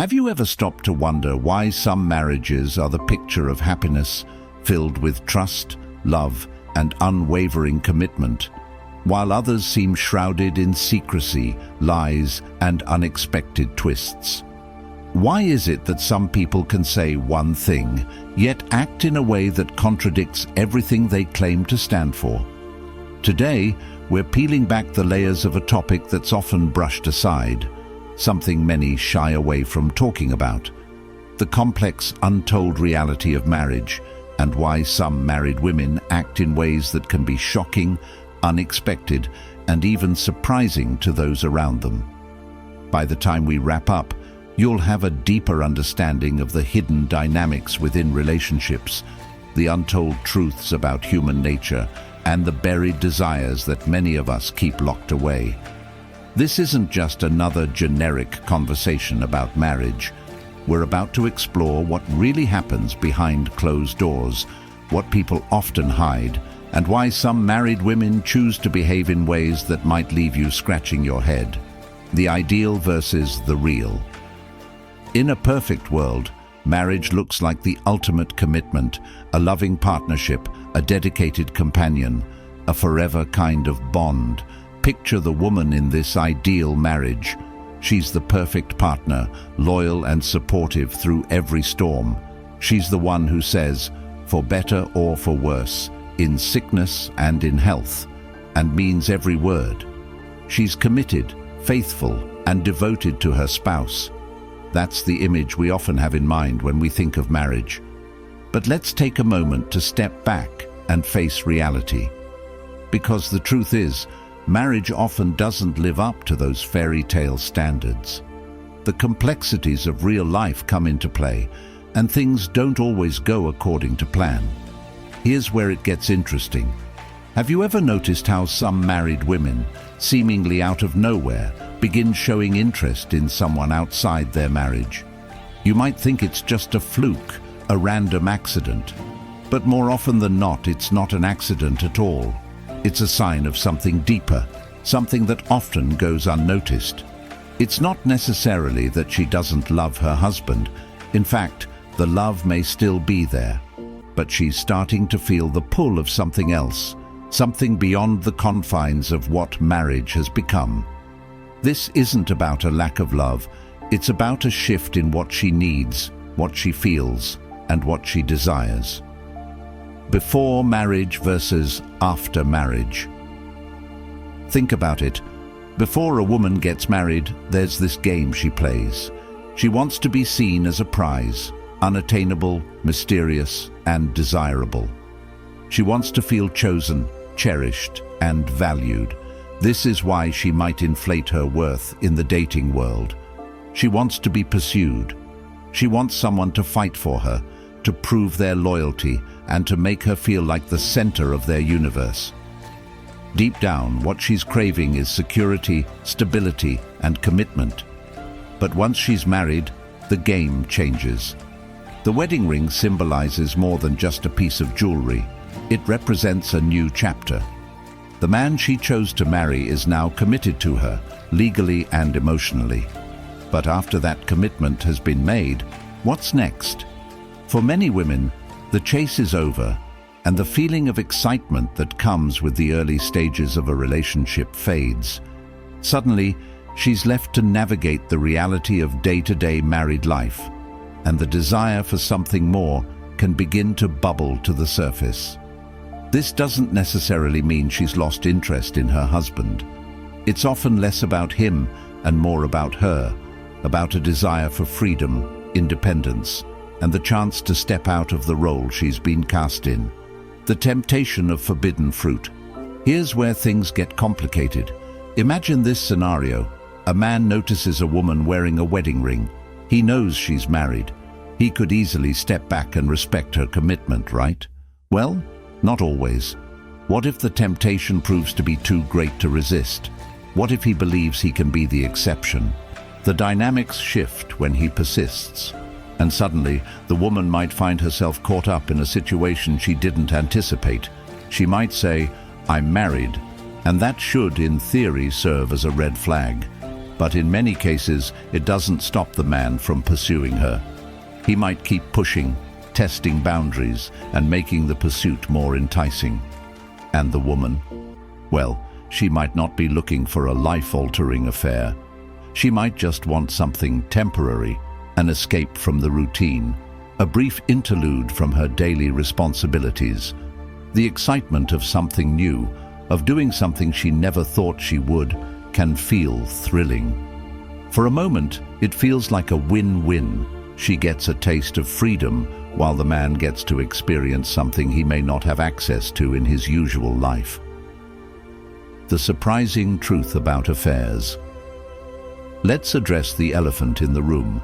Have you ever stopped to wonder why some marriages are the picture of happiness, filled with trust, love, and unwavering commitment, while others seem shrouded in secrecy, lies, and unexpected twists? Why is it that some people can say one thing, yet act in a way that contradicts everything they claim to stand for? Today, we're peeling back the layers of a topic that's often brushed aside, something many shy away from talking about: the complex, untold reality of marriage, and why some married women act in ways that can be shocking, unexpected, and even surprising to those around them. By the time we wrap up, you'll have a deeper understanding of the hidden dynamics within relationships, the untold truths about human nature, and the buried desires that many of us keep locked away. This isn't just another generic conversation about marriage. We're about to explore what really happens behind closed doors, what people often hide, and why some married women choose to behave in ways that might leave you scratching your head. The ideal versus the real. In a perfect world, marriage looks like the ultimate commitment, a loving partnership, a dedicated companion, a forever kind of bond. Picture the woman in this ideal marriage. She's the perfect partner, loyal and supportive through every storm. She's the one who says, for better or for worse, in sickness and in health, and means every word. She's committed, faithful, and devoted to her spouse. That's the image we often have in mind when we think of marriage. But let's take a moment to step back and face reality. Because the truth is, marriage often doesn't live up to those fairy tale standards. The complexities of real life come into play, and things don't always go according to plan. Here's where it gets interesting. Have you ever noticed how some married women, seemingly out of nowhere, begin showing interest in someone outside their marriage? You might think it's just a fluke, a random accident. But more often than not, it's not an accident at all. It's a sign of something deeper, something that often goes unnoticed. It's not necessarily that she doesn't love her husband. In fact, the love may still be there. But she's starting to feel the pull of something else, something beyond the confines of what marriage has become. This isn't about a lack of love. It's about a shift in what she needs, what she feels, and what she desires. Before marriage versus after marriage. Think about it. Before a woman gets married, there's this game she plays. She wants to be seen as a prize, unattainable, mysterious, and desirable. She wants to feel chosen, cherished, and valued. This is why she might inflate her worth in the dating world. She wants to be pursued. She wants someone to fight for her, to prove their loyalty, and to make her feel like the center of their universe. Deep down, what she's craving is security, stability, and commitment. But once she's married, the game changes. The wedding ring symbolizes more than just a piece of jewelry. It represents a new chapter. The man she chose to marry is now committed to her, legally and emotionally. But after that commitment has been made, what's next? For many women, the chase is over, and the feeling of excitement that comes with the early stages of a relationship fades. Suddenly, she's left to navigate the reality of day-to-day married life, and the desire for something more can begin to bubble to the surface. This doesn't necessarily mean she's lost interest in her husband. It's often less about him and more about her, about a desire for freedom, independence, and the chance to step out of the role she's been cast in. The temptation of forbidden fruit. Here's where things get complicated. Imagine this scenario. A man notices a woman wearing a wedding ring. He knows she's married. He could easily step back and respect her commitment, right? Well, not always. What if the temptation proves to be too great to resist? What if he believes he can be the exception? The dynamics shift when he persists. And suddenly, the woman might find herself caught up in a situation she didn't anticipate. She might say, "I'm married," and that should, in theory, serve as a red flag. But in many cases, it doesn't stop the man from pursuing her. He might keep pushing, testing boundaries, and making the pursuit more enticing. And the woman? Well, she might not be looking for a life-altering affair. She might just want something temporary, an escape from the routine, a brief interlude from her daily responsibilities, the excitement of something new, of doing something she never thought she would, can feel thrilling. For a moment, it feels like a win-win. She gets a taste of freedom, while the man gets to experience something he may not have access to in his usual life. The surprising truth about affairs. Let's address the elephant in the room.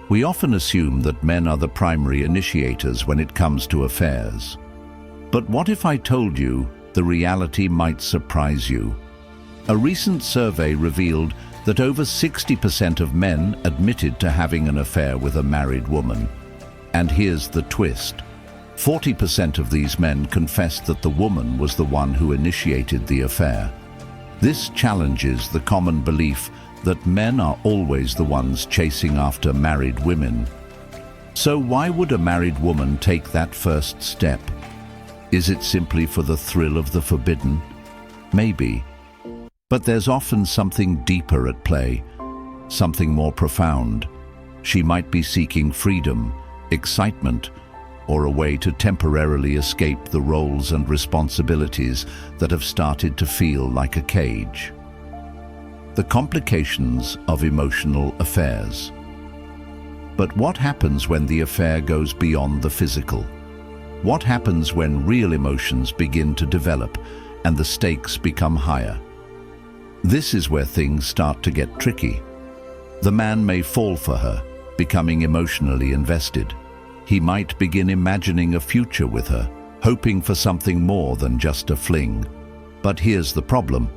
We often assume that men are the primary initiators when it comes to affairs. But what if I told you the reality might surprise you? A recent survey revealed that over 60% of men admitted to having an affair with a married woman. And here's the twist. 40% of these men confessed that the woman was the one who initiated the affair. This challenges the common belief that men are always the ones chasing after married women. So why would a married woman take that first step? Is it simply for the thrill of the forbidden? Maybe. But there's often something deeper at play, something more profound. She might be seeking freedom, excitement, or a way to temporarily escape the roles and responsibilities that have started to feel like a cage. The complications of emotional affairs. But what happens when the affair goes beyond the physical? What happens when real emotions begin to develop and the stakes become higher? This is where things start to get tricky. The man may fall for her, becoming emotionally invested. He might begin imagining a future with her, hoping for something more than just a fling. But here's the problem.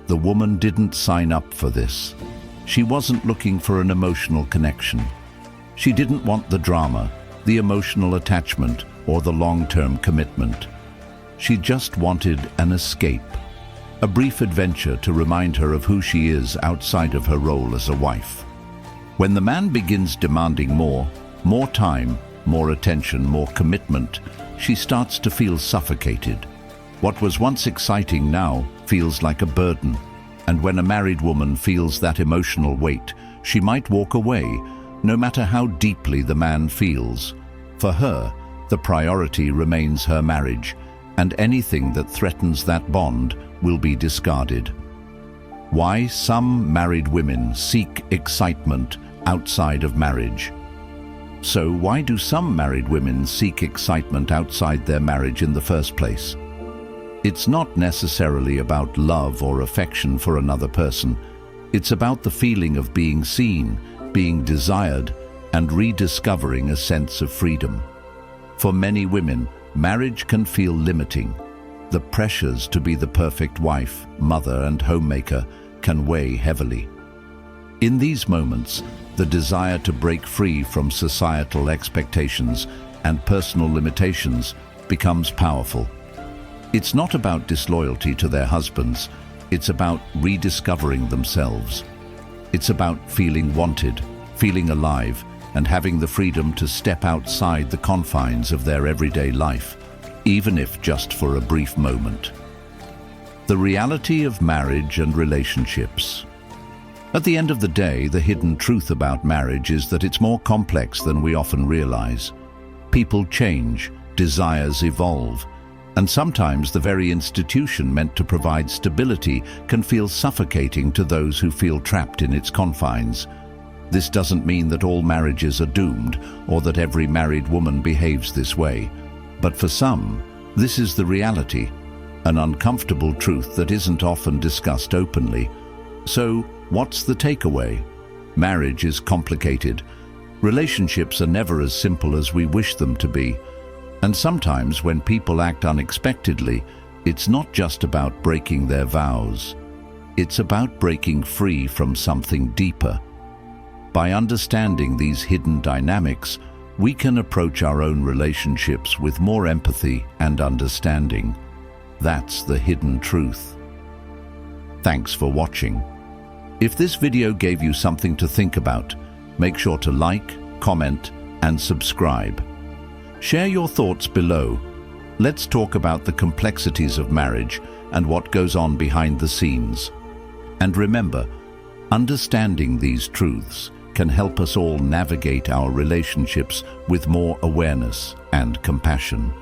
The woman didn't sign up for this. She wasn't looking for an emotional connection. She didn't want the drama, the emotional attachment, or the long-term commitment. She just wanted an escape, a brief adventure to remind her of who she is outside of her role as a wife. When the man begins demanding more time, more attention, more commitment, she starts to feel suffocated. What was once exciting now feels like a burden. And when a married woman feels that emotional weight, she might walk away, no matter how deeply the man feels. For her, the priority remains her marriage, and anything that threatens that bond will be discarded. Why some married women seek excitement outside of marriage. So why do some married women seek excitement outside their marriage in the first place? It's not necessarily about love or affection for another person. It's about the feeling of being seen, being desired, and rediscovering a sense of freedom. For many women, marriage can feel limiting. The pressures to be the perfect wife, mother, and homemaker can weigh heavily. In these moments, the desire to break free from societal expectations and personal limitations becomes powerful. It's not about disloyalty to their husbands, it's about rediscovering themselves. It's about feeling wanted, feeling alive, and having the freedom to step outside the confines of their everyday life, even if just for a brief moment. The reality of marriage and relationships. At the end of the day, the hidden truth about marriage is that it's more complex than we often realize. People change, desires evolve, and sometimes the very institution meant to provide stability can feel suffocating to those who feel trapped in its confines. This doesn't mean that all marriages are doomed or that every married woman behaves this way. But for some, this is the reality, an uncomfortable truth that isn't often discussed openly. So, what's the takeaway? Marriage is complicated. Relationships are never as simple as we wish them to be. And sometimes when people act unexpectedly, it's not just about breaking their vows. It's about breaking free from something deeper. By understanding these hidden dynamics, we can approach our own relationships with more empathy and understanding. That's the hidden truth. Thanks for watching. If this video gave you something to think about, make sure to like, comment, and subscribe. Share your thoughts below. Let's talk about the complexities of marriage and what goes on behind the scenes. And remember, understanding these truths can help us all navigate our relationships with more awareness and compassion.